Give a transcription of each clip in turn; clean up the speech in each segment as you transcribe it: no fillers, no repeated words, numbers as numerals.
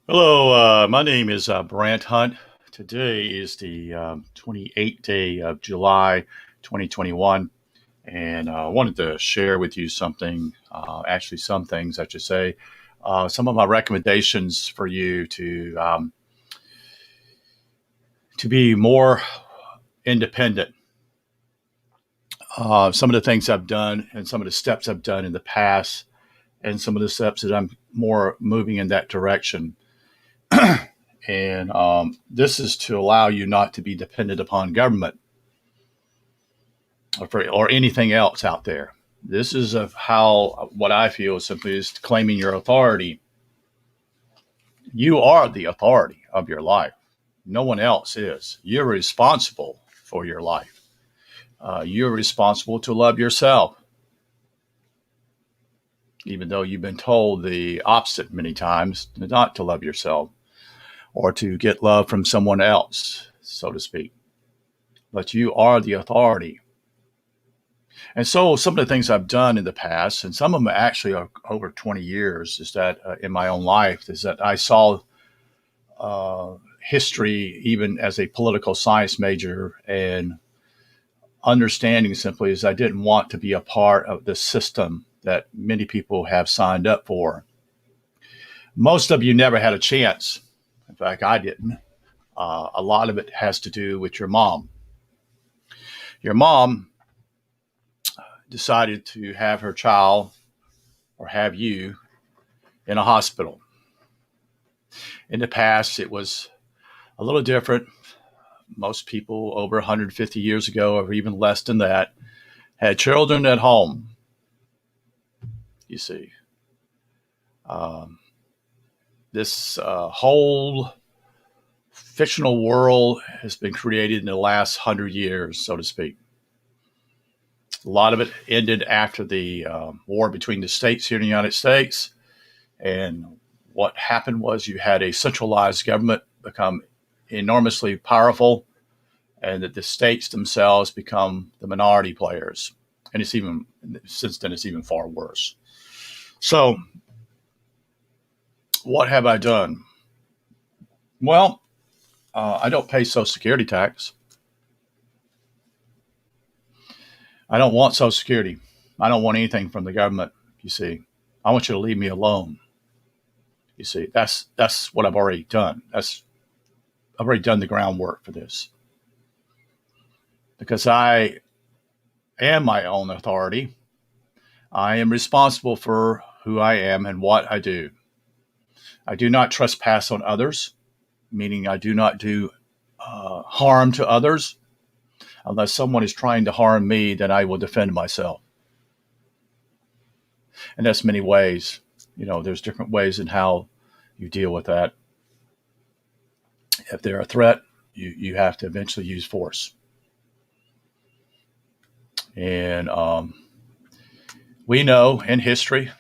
Hello, my name is Brant Hunt. Today is the 28th day of July 2021, and I wanted to share with you something, actually, some things, I should say, some of my recommendations for you to be more independent. Some of the things I've done and some of the steps I've done in the past, and some of the steps that I'm more moving in that direction. And this is to allow you not to be dependent upon government or anything else out there. This is of how what I feel simply is claiming your authority. You are the authority of your life. No one else is. You're responsible for your life. You're responsible to love yourself, even though you've been told the opposite many times, not to love yourself or to get love from someone else, so to speak. But you are the authority. And so, some of the things I've done in the past, and some of them actually are over 20 years, is that in my own life, is that I saw history even as a political science major, and understanding simply is I didn't want to be a part of the system that many people have signed up for. Most of you never had a chance. In fact, I didn't. A lot of it has to do with your mom. Your mom decided to have her child or have you in a hospital. In the past, it was a little different. Most people over 150 years ago, or even less than that, had children at home. You see, um, this whole fictional world has been created in the last 100 years, so to speak. A lot of it ended after the war between the states here in the United States. And what happened was you had a centralized government become enormously powerful, and that the states themselves become the minority players. And it's even, since then, it's even far worse. So, what have I done? Well, I don't pay Social Security tax. I don't want Social Security. I don't want anything from the government. You see, I want you to leave me alone. You see, that's what I've already done. I've already done the groundwork for this because I am my own authority. I am responsible for who I am and what I do. I do not trespass on others, meaning I do not do harm to others. Unless someone is trying to harm me, then I will defend myself. And that's many ways. There's different ways in how you deal with that. If they're a threat, you have to eventually use force. And we know in history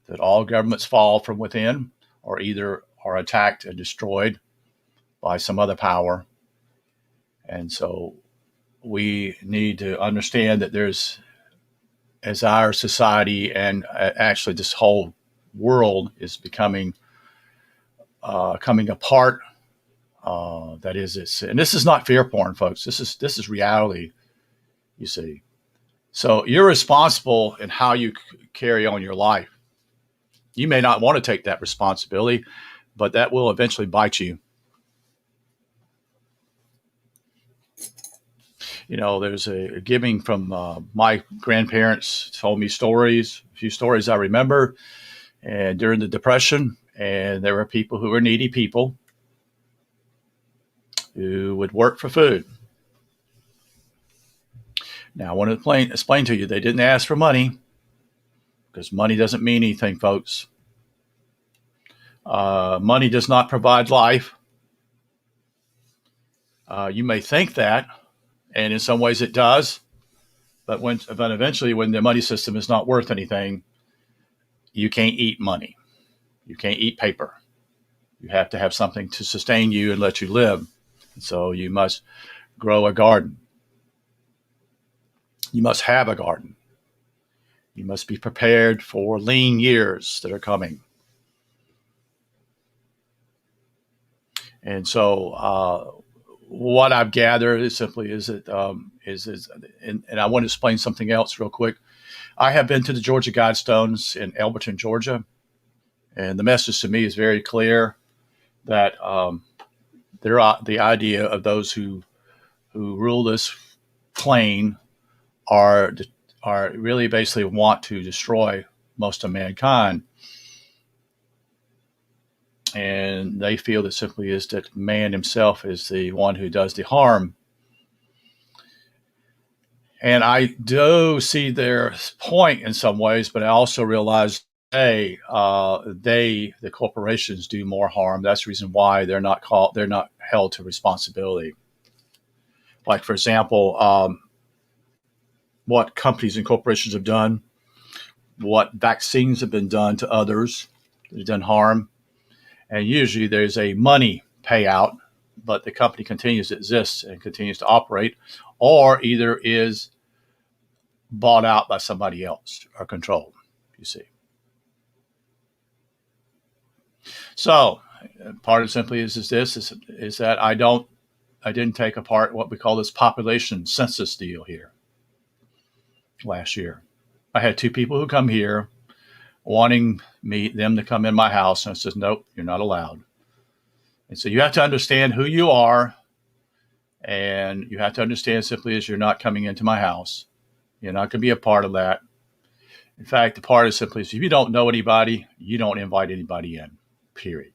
that all governments fall from within or either are attacked and destroyed by some other power. And so we need to understand that as our society and actually this whole world is coming apart. That is, and this is not fear porn, folks. This is reality. You see, so you're responsible in how you carry on your life. You may not want to take that responsibility, but that will eventually bite you. There's a giving from my grandparents told me stories, a few stories I remember, and during the Depression, and there were people who were needy people who would work for food. Now, I want to explain to you, they didn't ask for money because money doesn't mean anything, folks. Money does not provide life. You may think that, and in some ways it does, but eventually, when the money system is not worth anything, you can't eat money. You can't eat paper. You have to have something to sustain you and let you live. So you must grow a garden. You must have a garden. You must be prepared for lean years that are coming. And so what I've gathered is simply is that and I want to explain something else real quick. I have been to the Georgia Guidestones in Elberton, Georgia, and the message to me is very clear that the idea of those who rule this plane are really basically want to destroy most of mankind. And they feel that simply is that man himself is the one who does the harm. And I do see their point in some ways, but I also realize, hey, the corporations do more harm. That's the reason why they're not held to responsibility. Like, for example, what companies and corporations have done, what vaccines have been done to others that have done harm. And usually there's a money payout, but the company continues to exist and continues to operate, or either is bought out by somebody else or controlled, you see. So part of it simply is that I didn't take apart what we call this population census deal here last year. I had 2 people who come here wanting them to come in my house, and it says, nope, you're not allowed. And so you have to understand who you are, and you have to understand simply is you're not coming into my house. You're not going to be a part of that. In fact, the part is simply is if you don't know anybody, you don't invite anybody in, period.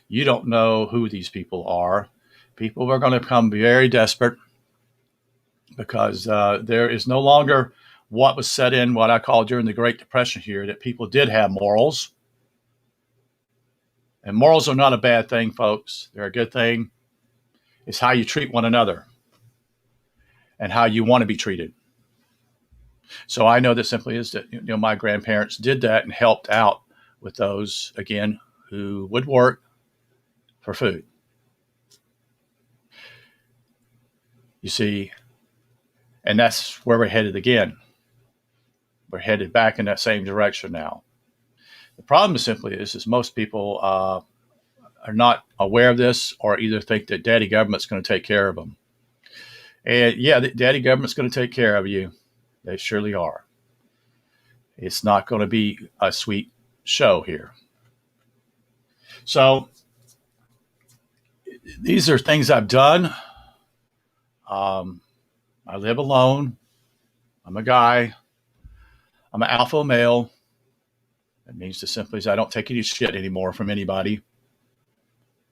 You don't know who these people are. People are going to become very desperate because there is no longer what was set in what I call during the Great Depression here, that people did have morals. And morals are not a bad thing, folks. They're a good thing. It's how you treat one another and how you want to be treated. So I know that simply is that my grandparents did that and helped out with those, again, who would work for food. You see, and that's where we're headed again. We're headed back in that same direction now. The problem simply is most people are not aware of this, or either think that daddy government's going to take care of them. And yeah, the daddy government's going to take care of you. They surely are. It's not going to be a sweet show here. So these are things I've done. I live alone. I'm a guy. I'm an alpha male. That means the simply is I don't take any shit anymore from anybody.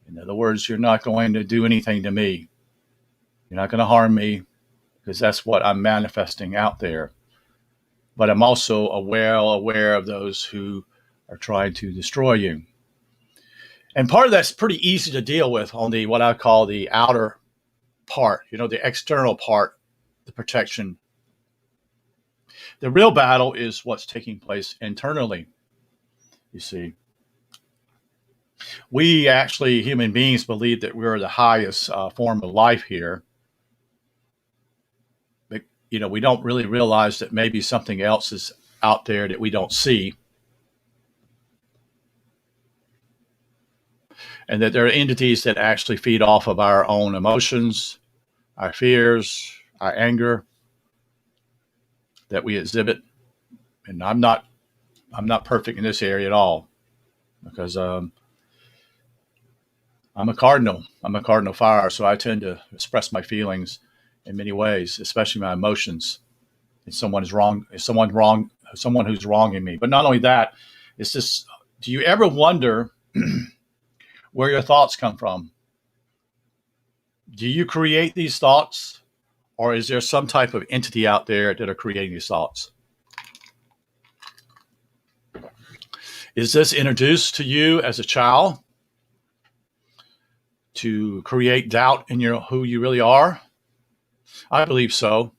In other words, you're not going to do anything to me. You're not going to harm me, because that's what I'm manifesting out there. But I'm also aware of those who are trying to destroy you. And part of that's pretty easy to deal with on the what I call the outer part, the external part, the protection. The real battle is what's taking place internally, you see. We actually, human beings, believe that we're the highest form of life here. But, we don't really realize that maybe something else is out there that we don't see. And that there are entities that actually feed off of our own emotions, our fears, our anger that we exhibit. And I'm not perfect in this area at all, because I'm a cardinal. I'm a cardinal fire, so I tend to express my feelings in many ways, especially my emotions. If someone is wrong, someone who's wronging me. But not only that, it's just, do you ever wonder where your thoughts come from? Do you create these thoughts, or is there some type of entity out there that are creating these thoughts? Is this introduced to you as a child to create doubt in who you really are? I believe so.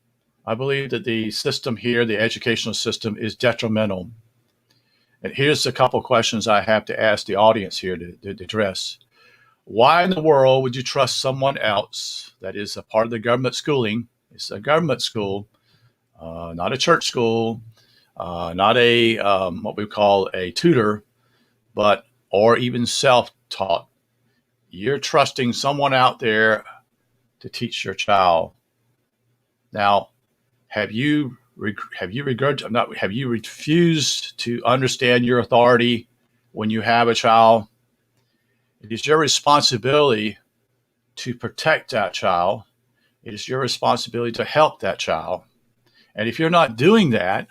I believe that the system here, the educational system, is detrimental. And here's a couple questions I have to ask the audience here to address. Why in the world would you trust someone else that is a part of the government schooling? It's a government school, not a church school, not a what we call a tutor, or even self-taught. You're trusting someone out there to teach your child. Now, have you refused to understand your authority when you have a child? It is your responsibility to protect that child. It is your responsibility to help that child. And if you're not doing that,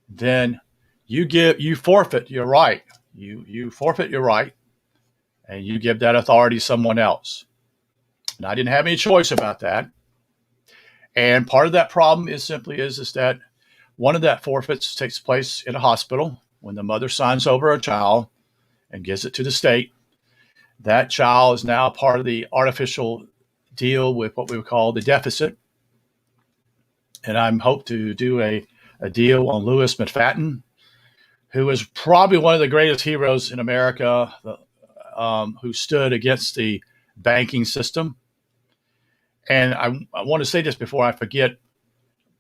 then you forfeit your right. You forfeit your right, and you give that authority to someone else. And I didn't have any choice about that. And part of that problem is that one of that forfeits takes place in a hospital when the mother signs over a child and gives it to the state. That child is now part of the artificial deal with what we would call the deficit. And I hope to do a deal on Louis Mountbatten, who was probably one of the greatest heroes in America, who stood against the banking system. And I want to say this before I forget.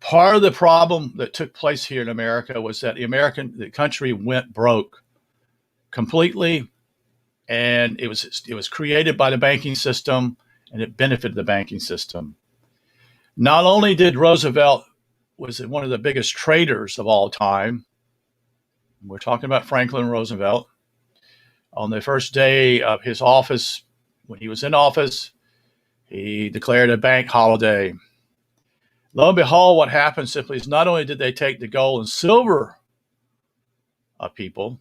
Part of the problem that took place here in America was that the country went broke completely, and it was created by the banking system, and it benefited the banking system. Not only did Roosevelt was one of the biggest traders of all time. We're talking about Franklin Roosevelt. On the first day of his office, when he was in office, he declared a bank holiday. Lo and behold, what happened simply is not only did they take the gold and silver of people,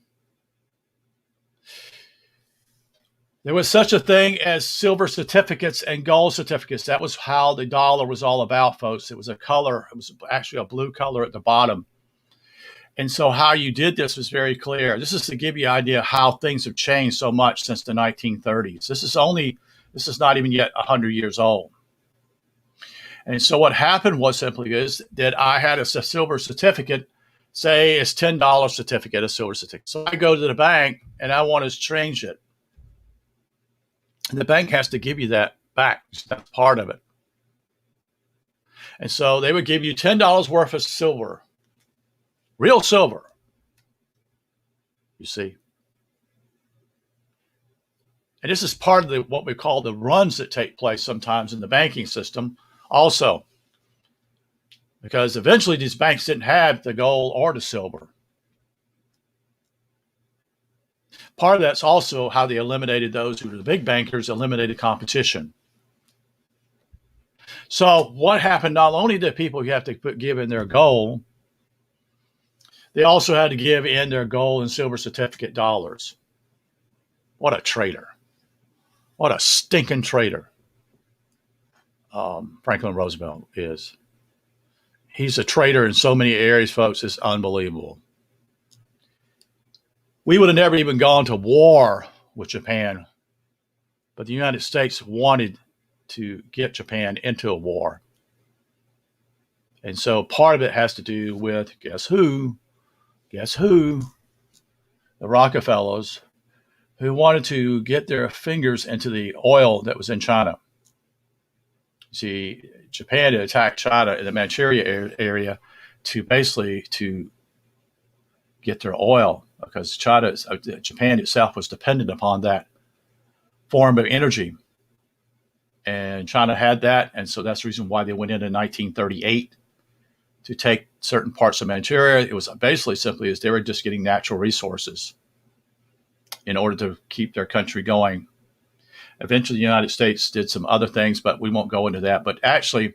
there was such a thing as silver certificates and gold certificates. That was how the dollar was all about, folks. It was a color. It was actually a blue color at the bottom. And so how you did this was very clear. This is to give you an idea how things have changed so much since the 1930s. This is not even yet 100 years old. And so what happened was simply is that I had a silver certificate, say it's $10 certificate, a silver certificate. So I go to the bank and I want to change it. And the bank has to give you that back. That's part of it. And so they would give you $10 worth of silver, real silver, you see. And this is part of what we call the runs that take place sometimes in the banking system also, because eventually these banks didn't have the gold or the silver. Part of that's also how they eliminated those who were the big bankers, eliminated competition. So what happened, not only did people have to give in their gold, they also had to give in their gold and silver certificate dollars. What a traitor. What a stinking traitor Franklin Roosevelt is. He's a traitor in so many areas, folks. It's unbelievable. We would have never even gone to war with Japan, but the United States wanted to get Japan into a war. And so part of it has to do with, guess who? The Rockefellers, who wanted to get their fingers into the oil that was in China. See, Japan had attacked China in the Manchuria area to get their oil, because Japan itself was dependent upon that form of energy. And China had that, and so that's the reason why they went in 1938 to take certain parts of Manchuria. It was basically simply as they were just getting natural resources in order to keep their country going. Eventually, the United States did some other things, but we won't go into that. But actually,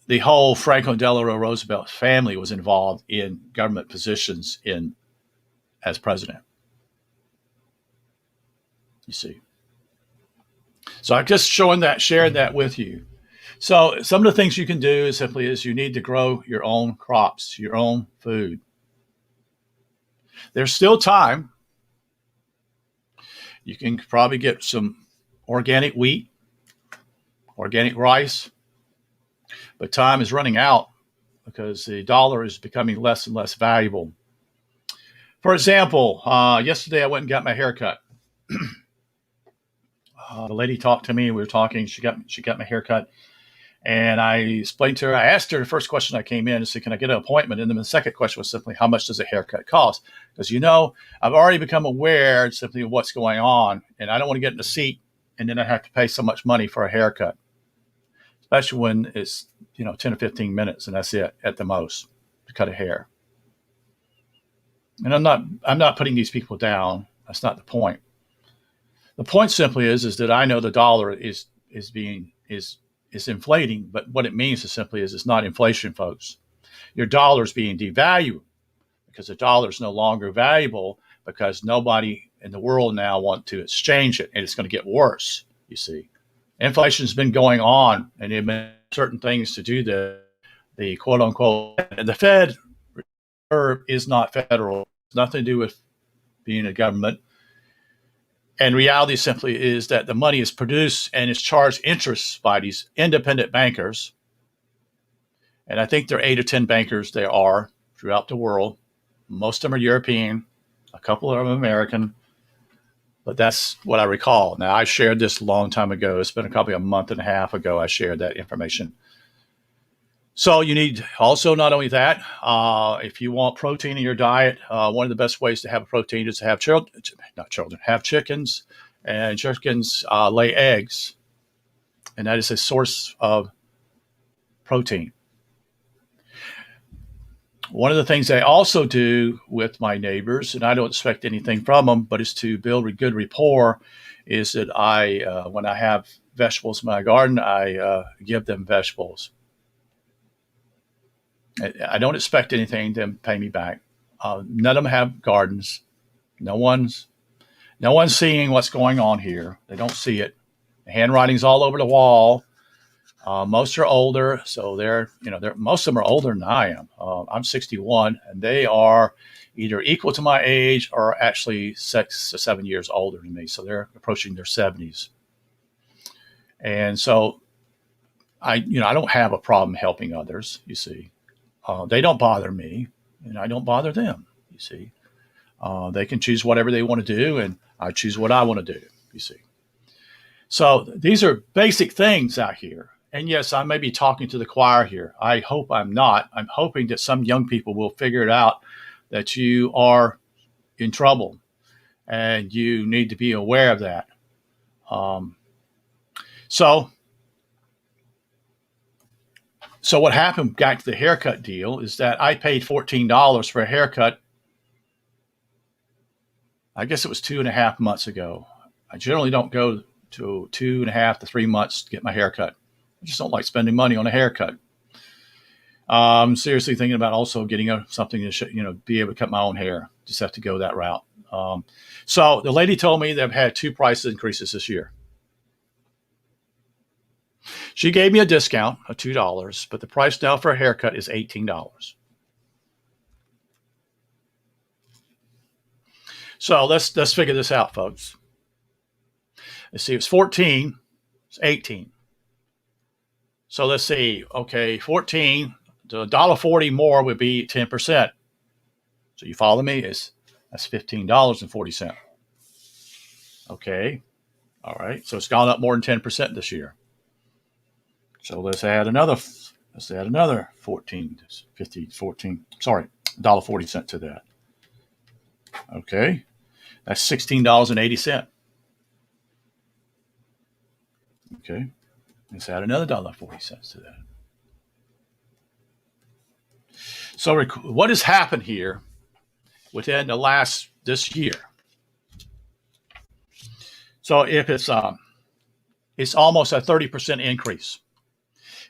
the whole Franklin Delano Roosevelt family was involved in government positions as president. You see. So I'm just sharing that with you. So some of the things you can do is you need to grow your own crops, your own food. There's still time. You can probably get some organic wheat, organic rice, but time is running out because the dollar is becoming less and less valuable. For example, yesterday I went and got my hair cut. The lady talked to me. We were talking. She got my hair cut, And I explained to her, I asked her the first question I came in and said, can I get an appointment? And then the second question was simply, how much does a haircut cost? Because, I've already become aware simply of what's going on, and I don't want to get in the seat and then I have to pay so much money for a haircut, especially when it's, 10 or 15 minutes and that's it at the most to cut a hair. And I'm not putting these people down. That's not the point. The point simply is that I know the dollar is inflating, but what it means is simply is it's not inflation, folks. Your dollar is being devalued because the dollar is no longer valuable because nobody in the world now want to exchange it, and it's going to get worse. You see, inflation has been going on, and there have been certain things to do the quote unquote, and the Fed is not federal. It's nothing to do with being a government. And reality simply is that the money is produced and is charged interest by these independent bankers. And I think there are 8 or 10 bankers there are throughout the world. Most of them are European, a couple of them American, but that's what I recall. Now, I shared this a long time ago. It's been probably a month and a half ago I shared that information. So you need also not only that, if you want protein in your diet, one of the best ways to have a protein is to have have chickens, and chickens lay eggs, and that is a source of protein. One of the things I also do with my neighbors, and I don't expect anything from them, but is to build a good rapport, is that when I have vegetables in my garden, I give them vegetables. I don't expect anything to pay me back. None of them have gardens. No one's seeing what's going on here. They don't see it. The handwriting's all over the wall. Most are older, so most of them are older than I am. I'm 61, and they are either equal to my age or actually 6 to 7 years older than me. So they're approaching their 70s, and so I don't have a problem helping others. You see. They don't bother me, and I don't bother them, you see. They can choose whatever they want to do, and I choose what I want to do, you see. So these are basic things out here. And yes, I may be talking to the choir here. I hope I'm not. I'm hoping that some young people will figure it out that you are in trouble, and you need to be aware of that. So what happened back to the haircut deal is that I paid $14 for a haircut. I guess it was 2.5 months ago. I generally don't go to 2.5 to 3 months to get my haircut. I just don't like spending money on a haircut. I'm seriously thinking about also getting something to be able to cut my own hair. Just have to go that route. So the lady told me they've had 2 price increases this year. She gave me a discount of $2, but the price now for a haircut is $18. So let's figure this out, folks. Let's see, it's 14, it's 18. So let's see, okay, 14, the $1.40 more would be 10%. So you follow me? That's $15.40. Okay, all right, so it's gone up more than 10% this year. So let's add another 14, 50, 14, sorry, $1.40 to that. Okay, that's $16.80. Okay, let's add another $1.40 to that. So what has happened here within this year? So if it's almost a 30% increase.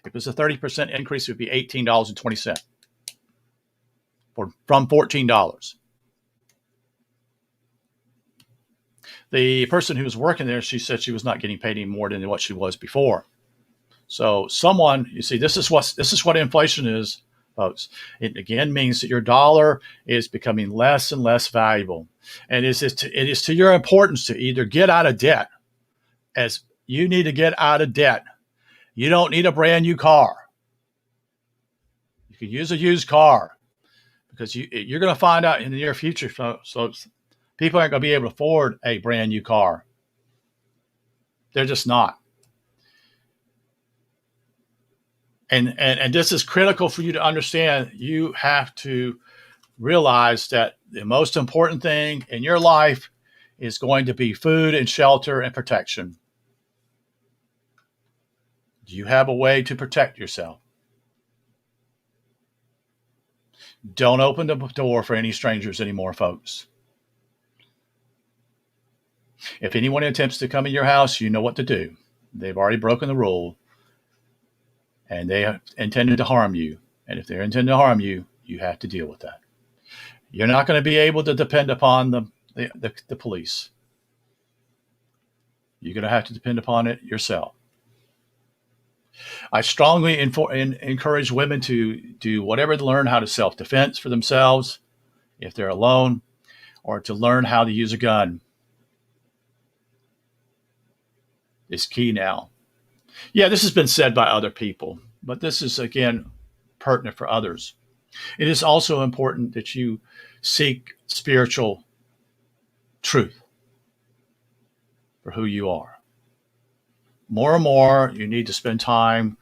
If it's a 30% increase, it would be $18.20 from $14. The person who was working there, she said she was not getting paid any more than what she was before. So you see, this is what inflation is, folks. It again means that your dollar is becoming less and less valuable. And it is to your importance to either get out of debt, as you need to get out of debt. You don't need a brand new car. You can use a used car, because you're going to find out in the near future. So people aren't going to be able to afford a brand new car. They're just not. And this is critical for you to understand. You have to realize that the most important thing in your life is going to be food and shelter and protection. Do you have a way to protect yourself? Don't open the door for any strangers anymore, folks. If anyone attempts to come in your house, you know what to do. They've already broken the rule and they intended to harm you. And if they're intending to harm you, you have to deal with that. You're not going to be able to depend upon the police. You're going to have to depend upon it yourself. I strongly encourage women to do whatever to learn how to self-defense for themselves if they're alone, or to learn how to use a gun. It's key now. Yeah, this has been said by other people, but this is, again, pertinent for others. It is also important that you seek spiritual truth for who you are. More and more, you need to spend time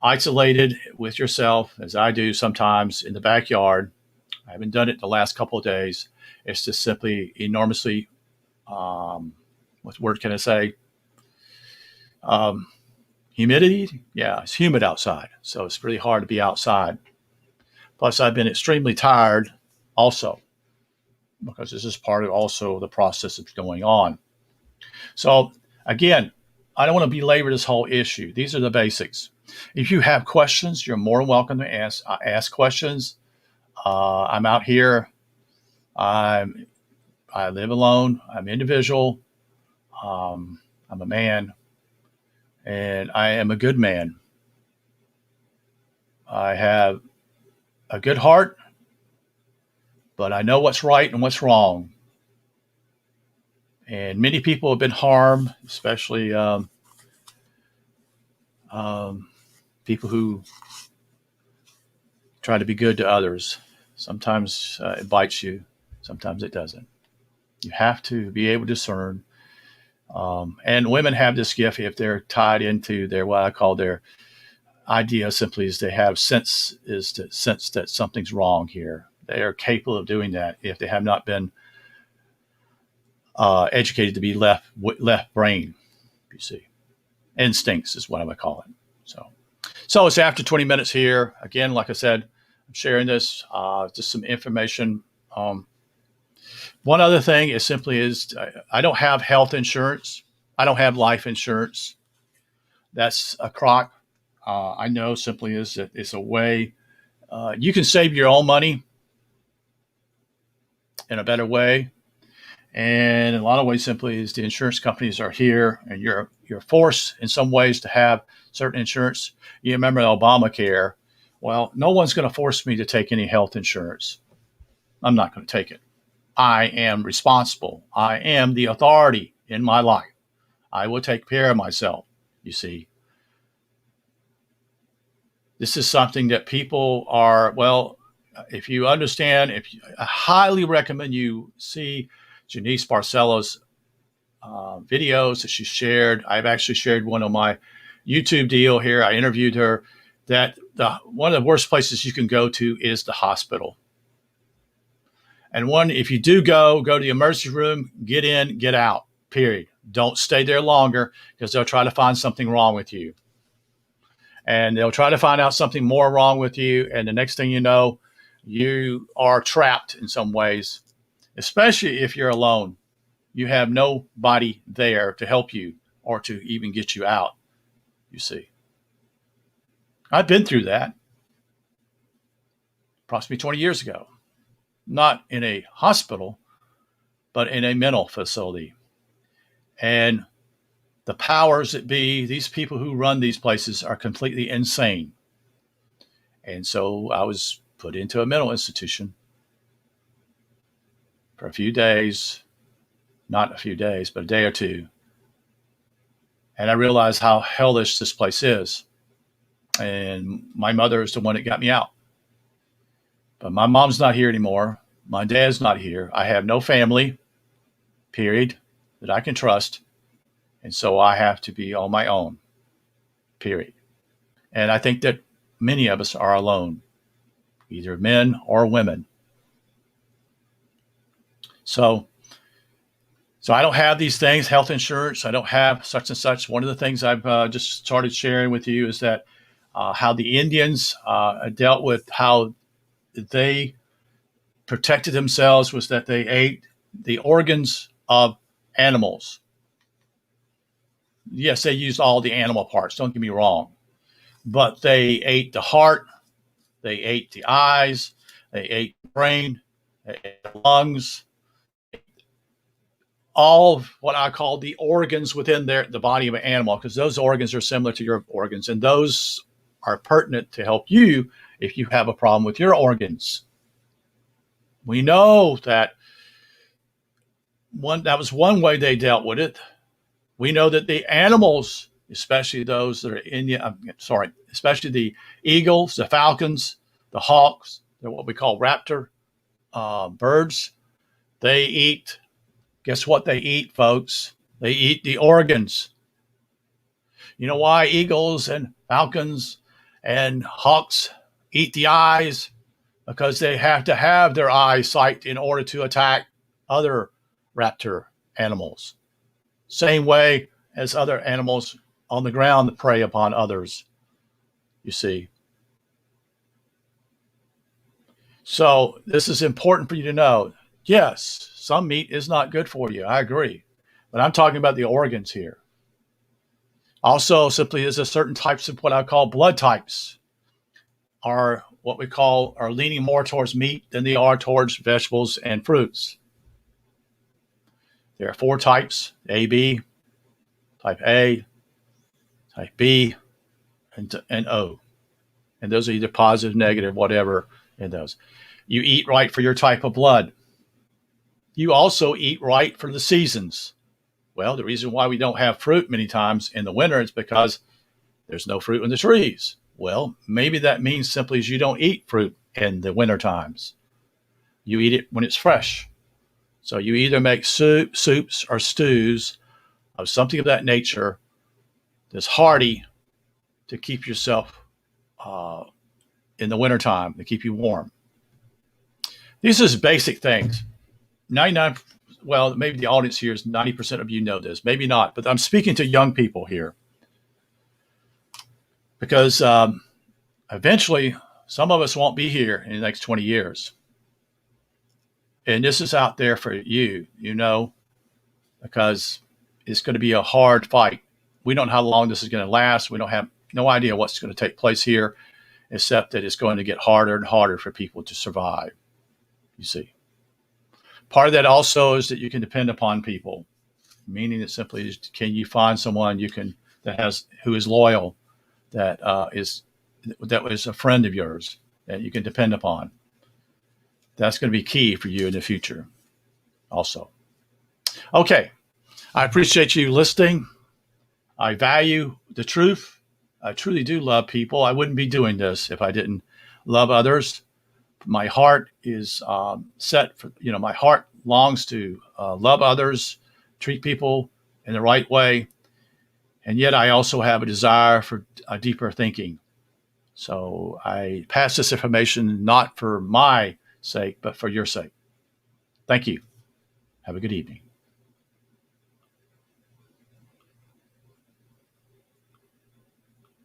isolated with yourself, as I do sometimes in the backyard. I haven't done it the last couple of days. It's just simply enormously, what word can I say? Humidity. Yeah, it's humid outside. So it's really hard to be outside. Plus, I've been extremely tired also, because this is part of also the process that's going on. So again, I don't want to belabor this whole issue. These are the basics. If you have questions, you're more than welcome to ask questions. I'm out here. I live alone. I'm individual. I'm a man, and I am a good man. I have a good heart, but I know what's right and what's wrong. And many people have been harmed, especially people who try to be good to others. Sometimes it bites you, sometimes it doesn't. You have to be able to discern. And women have this gift if they're tied into their, what I call their idea, simply is they have sense that something's wrong here. They are capable of doing that if they have not been educated to be left brain. You see, instincts is what I would call it. So it's after 20 minutes here. Again, like I said, I'm sharing this, just some information. One other thing is I don't have health insurance. I don't have life insurance. That's a crock. I know simply is that it's a way you can save your own money in a better way. And in a lot of ways, simply is the insurance companies are here, and you're forced in some ways to have certain insurance. You remember Obamacare? Well, no one's going to force me to take any health insurance. I'm not going to take it. I am responsible. I am the authority in my life. I will take care of myself. You see, this is something that people are, well, if you understand, I highly recommend you see Janice Barcelo's videos that she shared. I've actually shared one on my YouTube deal here. I interviewed her. That one of the worst places you can go to is the hospital. And if you do go to the emergency room, get in, get out, period. Don't stay there longer, because they'll try to find something wrong with you. And they'll try to find out something more wrong with you. And the next thing you know, you are trapped in some ways, especially if you're alone. You have nobody there to help you or to even get you out, you see. I've been through that approximately 20 years ago, not in a hospital, but in a mental facility. And the powers that be, these people who run these places, are completely insane. And so I was put into a mental institution for a few days, not a few days, but a day or two. And I realized how hellish this place is. And my mother is the one that got me out. But my mom's not here anymore. My dad's not here. I have no family, period, that I can trust. And so I have to be on my own, period. And I think that many of us are alone, either men or women. So I don't have these things, health insurance. I don't have such and such. One of the things I've just started sharing with you is that how the Indians dealt with how they protected themselves was that they ate the organs of animals. Yes, they used all the animal parts, don't get me wrong, but they ate the heart, they ate the eyes, they ate the brain, they ate the lungs, all of what I call the organs within the body of an animal, because those organs are similar to your organs, and those are pertinent to help you if you have a problem with your organs. We know that was one way they dealt with it. We know that the animals, especially those that are especially the eagles, the falcons, the hawks, they're what we call raptor birds. They eat. Guess what they eat, folks? They eat the organs. You know why eagles and falcons and hawks eat the eyes? Because they have to have their eyesight in order to attack other raptor animals. Same way as other animals on the ground that prey upon others, you see. So this is important for you to know. Yes, some meat is not good for you. I agree. But I'm talking about the organs here. Also, simply is a certain types of what I call blood types are what we call are leaning more towards meat than they are towards vegetables and fruits. There are 4 types: AB, type A, type B, and O. And those are either positive, negative, whatever in those. You eat right for your type of blood. You also eat right for the seasons. Well, the reason why we don't have fruit many times in the winter is because there's no fruit in the trees. Well, maybe that means simply is you don't eat fruit in the winter times. You eat it when it's fresh. So you either make soups or stews of something of that nature that's hearty to keep yourself in the wintertime, to keep you warm. These are basic things. 99, well, maybe the audience here is 90% of you know this, maybe not, but I'm speaking to young people here because eventually some of us won't be here in the next 20 years. And this is out there for you, because it's going to be a hard fight. We don't know how long this is going to last. We don't have no idea what's going to take place here, except that it's going to get harder and harder for people to survive, you see. Part of that also is that you can depend upon people, meaning that simply is, can you find someone who is loyal, that is a friend of yours that you can depend upon. That's going to be key for you in the future also. Okay. I appreciate you listening. I value the truth. I truly do love people. I wouldn't be doing this if I didn't love others. My heart is set for, my heart longs to love others, treat people in the right way. And yet I also have a desire for a deeper thinking. So I pass this information not for my sake, but for your sake. Thank you. Have a good evening.